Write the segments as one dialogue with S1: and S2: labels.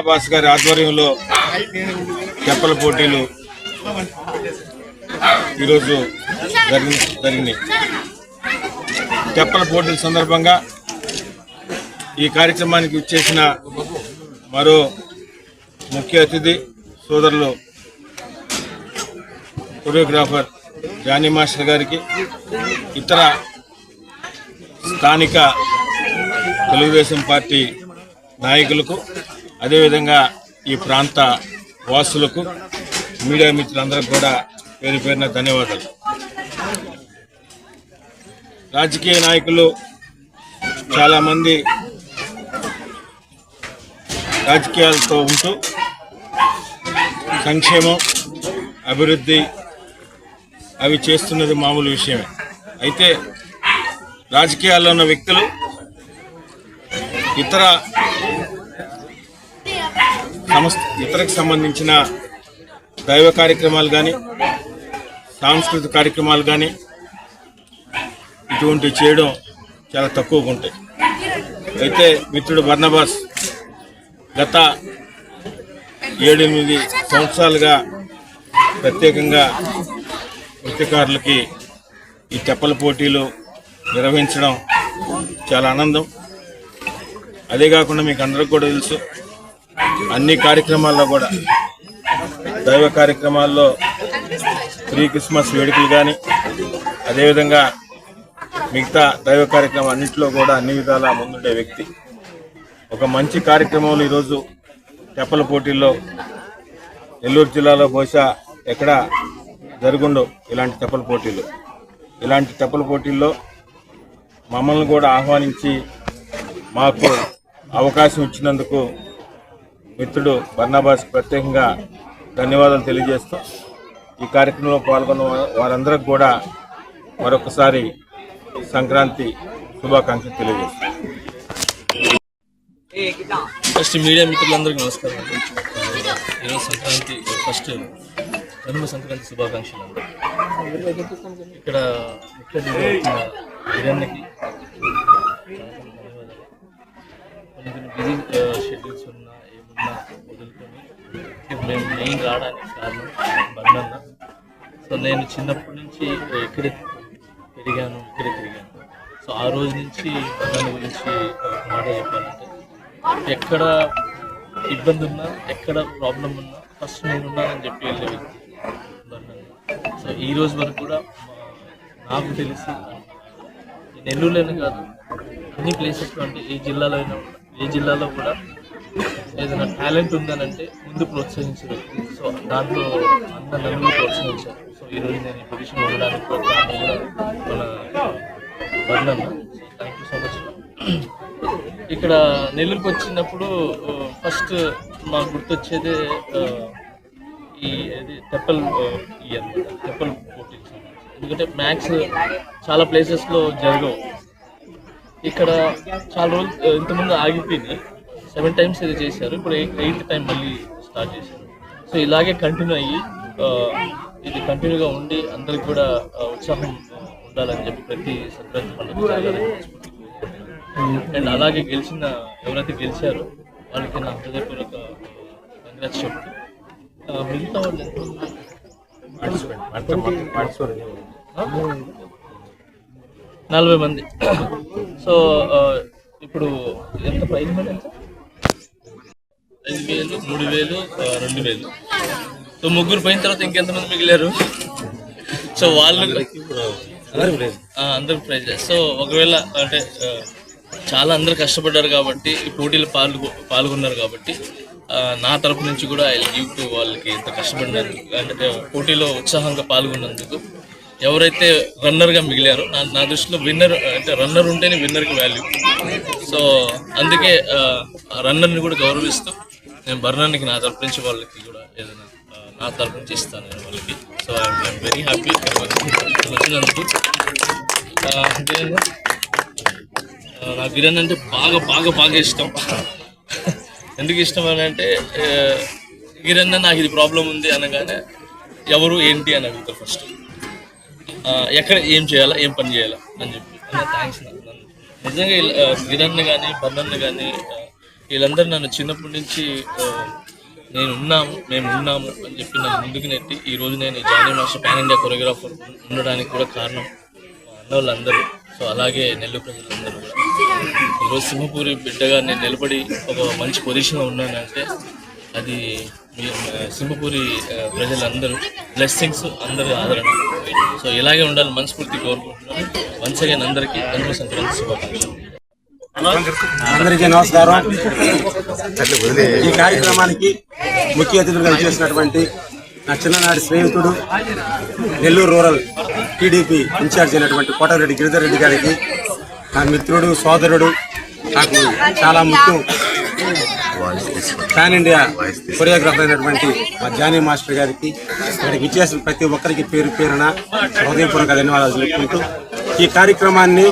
S1: Boss గారి ఆధ్వర్యంలో తెప్పల పోటీలు ఈరోజు జరిగినాయి. తెప్పల పోటీల సందర్భంగా ఈ కార్యక్రమానికి ఇచ్చేసిన మరో ముఖ్య అతిథి సోదరులు కొరియోగ్రాఫర్ జానీ మాస్టర్ గారికి, ఇతర స్థానిక తెలుగుదేశం పార్టీ నాయకులకు, అదేవిధంగా ఈ ప్రాంత వాసులకు, మీడియా మిత్రులందరికీ కూడా పేరు పేరున ధన్యవాదాలు. రాజకీయ నాయకులు చాలామంది రాజకీయాలతో ఉంటూ సంక్షేమం, అభివృద్ధి అవి చేస్తున్నది మామూలు విషయమే. అయితే రాజకీయాల్లో ఉన్న వ్యక్తులు ఇతరకు సంబంధించిన దైవ కార్యక్రమాలు కానీ, సాంస్కృతిక కార్యక్రమాలు కానీ ఇటువంటివి చేయడం చాలా తక్కువగా ఉంటాయి. అయితే మిత్రుడు బర్నబాస్ గత 7-8 సంవత్సరాలుగా ప్రత్యేకంగా నృత్యకారులకి ఈ తెప్పల పోటీలు నిర్వహించడం చాలా ఆనందం. అదే కాకుండా మీకు అందరికి కూడా తెలుసు, అన్ని కార్యక్రమాల్లో కూడా దైవ కార్యక్రమాల్లో ప్రీ క్రిస్మస్ వేడుకలు కానీ, అదేవిధంగా మిగతా దైవ కార్యక్రమం అన్నింటిలో కూడా అన్ని విధాలా ముందుండే వ్యక్తి. ఒక మంచి కార్యక్రమంలో ఈరోజు తెప్పల పోటీల్లో నెల్లూరు జిల్లాలో బహుశా ఎక్కడ జరుగుండవు ఇలాంటి తెప్పల పోటీలు. ఇలాంటి తెప్పల పోటీల్లో మమ్మల్ని కూడా ఆహ్వానించి మాకు అవకాశం ఇచ్చినందుకు మిత్రుడు బర్నబాస్ ప్రత్యేకంగా ధన్యవాదాలు తెలియజేస్తాం. ఈ కార్యక్రమంలో పాల్గొన్న వారందరికి కూడా మరొకసారి సంక్రాంతి శుభాకాంక్షలు తెలియజేస్తాం.
S2: ఫస్ట్ మీడియా మిత్రులందరికీ నమస్కారం. ఈరోజు సంక్రాంతి ఫస్ట్ కనుమ సంక్రాంతి శుభాకాంక్షలు. ఇక్కడ ముఖ్య హిరణ్యకి కొన్ని బిజీ షెడ్యూల్స్ ఉన్నా ఏమున్నా వదులుకొని మేము మెయిన్ రావడానికి కారణం బండన్న. సో నేను చిన్నప్పటి నుంచి ఇక్కడే తిరిగాను. సో ఆ రోజు నుంచి బండన్న గురించి మాట చెప్పాలంటే, ఎక్కడ ఇబ్బంది ఉన్నా, ఎక్కడ ప్రాబ్లం ఉన్నా ఫస్ట్ నేనున్నానని చెప్పి వెళ్ళే వ్యక్తి బండన్న. సో ఈ రోజు వరకు కూడా నాకు తెలిసి నెల్లూరులోనే కాదు, అన్ని ప్లేసెస్లో, అంటే ఏ జిల్లాలో కూడా ఏదైనా టాలెంట్ ఉందనంటే ముందు ప్రోత్సహించారు. సో దాంట్లో నన్ను ప్రోత్సహించారు. సో ఈరోజు నేను ఈ పొజిషన్ ఉండడానికి కారణం కూడా మన బండన్న. So thank you so much. ఇక్కడ నెల్లూరుకి వచ్చినప్పుడు ఫస్ట్ మాకు గుర్తొచ్చేదే ఈ తెప్పల్ తెప్పల్ పోటీలు. ఎందుకంటే మ్యాథ్స్ చాలా ప్లేసెస్లో జరగవు. ఇక్కడ చాలా రోజులు ఇంతకుముందు ఆగిపోయింది, 7 times ఇది చేశారు. ఇప్పుడు 8th time మళ్ళీ స్టార్ట్ చేశారు. సో ఇలాగే కంటిన్యూ అయ్యి ఇది కంటిన్యూగా ఉండి అందరికి కూడా ఉత్సాహం ఉండాలని చెప్పి ప్రతి సంక్రాంతి పండుగ జరగాలని. అండ్ అలాగే ఎవరైతే గెలిచారో వాళ్ళకి నా హృదయపూర్వక కంగ్రాట్స్ చెప్తూ, మిగతా వాళ్ళు ఎంత 40 మంది. సో ఇప్పుడు ఎంత ప్రైజ్ మనీ? ఎంత? 5,000, 3,000, 2,000. సో ముగ్గురు పోయిన తర్వాత ఇంకెంతమంది మిగిలారు? సో వాళ్ళు అందరికి ప్రైజ్. సో ఒకవేళ అంటే చాలా అందరు కష్టపడ్డారు కాబట్టి, ఈ పోటీలు పాల్గొన్నారు కాబట్టి నా తరపు నుంచి కూడా ఐ గివ్ టు వాళ్ళకి ఎంత కష్టపడినందుకు, అంటే పోటీలో ఉత్సాహంగా పాల్గొన్నందుకు. ఎవరైతే రన్నర్గా మిగిలారో, నా దృష్టిలో విన్నర్ అంటే రన్నర్ ఉంటేనే విన్నర్కి వాల్యూ. సో అందుకే రన్నర్ని కూడా గౌరవిస్తూ నేను బర్నర్కి నా తరపు నుంచి వాళ్ళకి కూడా ఏదైనా నా తరపు నుంచి ఇస్తాను నేను వాళ్ళకి. సో ఐఎమ్ వెరీ హ్యాపీ వచ్చినందుకు. నాకు గిరణ్ అంటే బాగా ఇష్టం. ఎందుకు ఇష్టం అని అంటే, గిరణ్ నాకు ఇది ప్రాబ్లం ఉంది అనగానే ఎవరు ఏంటి అని అడుగుతారు ఫస్ట్. ఎక్కడ ఏం చేయాలా, ఏం పని చేయాలా అని చెప్పి థ్యాంక్స్. నిజంగా కిరణ్ కానీ బన్నన్న కానీ వీళ్ళందరూ నన్ను చిన్నప్పటి నుంచి మేము ఉన్నాము అని చెప్పి నన్ను ముందుకు నెట్టి ఈరోజు నేను Jani master pan India choreographer ఉండడానికి కూడా కారణం మా అన్న వాళ్ళందరూ. సో అలాగే నెల్లూరు ప్రజలందరూ కూడా ఈరోజు సింహపూరి బిడ్డగా నేను నిలబడి ఒక మంచి పొజిషన్లో ఉన్నానంటే అది సింహపూరి ప్రజలందరూ బ్లెస్సింగ్స్, అందరూ ఆదరణ. సో ఇలాగే ఉండాలని మనస్ఫూర్తి కోరుకుంటున్నాను. వన్స్ అగైన్ అందరికీ ధనుమ సంక్రాంతి శుభాకాంక్షలు.
S3: అందరికీ నమస్కారం. ఈ కార్యక్రమానికి ముఖ్య అతిథులుగా చేసినటువంటి నా చిన్ననాటి స్నేహితుడు నెల్లూరు రూరల్ టీడీపీ ఇన్ఛార్జ్ అయినటువంటి కోటరెడ్డి గిరిధర్ రెడ్డి గారికి, నా మిత్రుడు సోదరుడు, నాకు చాలా ముఖ్యం పాన్ ఇండియా కొరియోగ్రాఫర్ అయినటువంటి మా జానీ మాస్టర్ గారికి, ఇక్కడికి ఇచ్చేసిన ప్రతి ఒక్కరికి పేరు పేరున హృదయపూర్వక ధన్యవాదాలు తెలుపుకుంటూ ఈ కార్యక్రమాన్ని,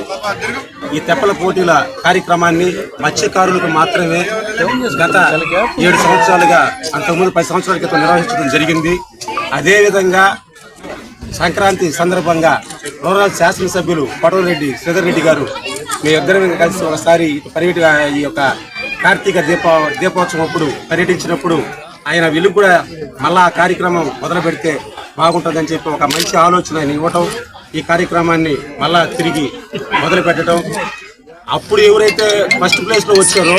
S3: ఈ తెప్పల పోటీల కార్యక్రమాన్ని మత్స్యకారులకు మాత్రమే గత 7 సంవత్సరాలుగా, అంతకుముందు 10 సంవత్సరాల క్రితం నిర్వహించడం జరిగింది. అదేవిధంగా సంక్రాంతి సందర్భంగా రూరల్ శాసనసభ్యులు కోటరెడ్డి శ్రీధర్ రెడ్డి గారు మీ ఇద్దరం కలిసి ఒకసారి ఈ యొక్క కార్తీక దీపోత్సవం అప్పుడు పర్యటించినప్పుడు ఆయన వీళ్ళకి కూడా మళ్ళా ఆ కార్యక్రమం మొదలు పెడితే బాగుంటుందని చెప్పి ఒక మంచి ఆలోచన ఆయన ఇవ్వటం, ఈ కార్యక్రమాన్ని మళ్ళా తిరిగి మొదలు పెట్టడం. అప్పుడు ఎవరైతే ఫస్ట్ ప్లేస్లో వచ్చారో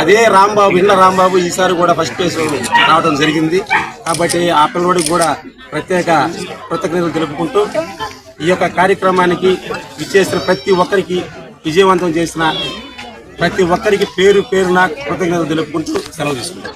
S3: అదే రాంబాబు ఈసారి కూడా ఫస్ట్ ప్లేస్ రావడం జరిగింది. కాబట్టి ఆ పిల్లవాడికి కూడా ప్రత్యేక కృతజ్ఞతలు తెలుపుకుంటూ ఈ యొక్క కార్యక్రమానికి ఇచ్చేసిన ప్రతి ఒక్కరికి, విజయవంతం చేసిన ప్రతి ఒక్కరికి పేరు పేరున కృతజ్ఞతలు తెలుపుకుంటూ సెలవు తీసుకుంటాం.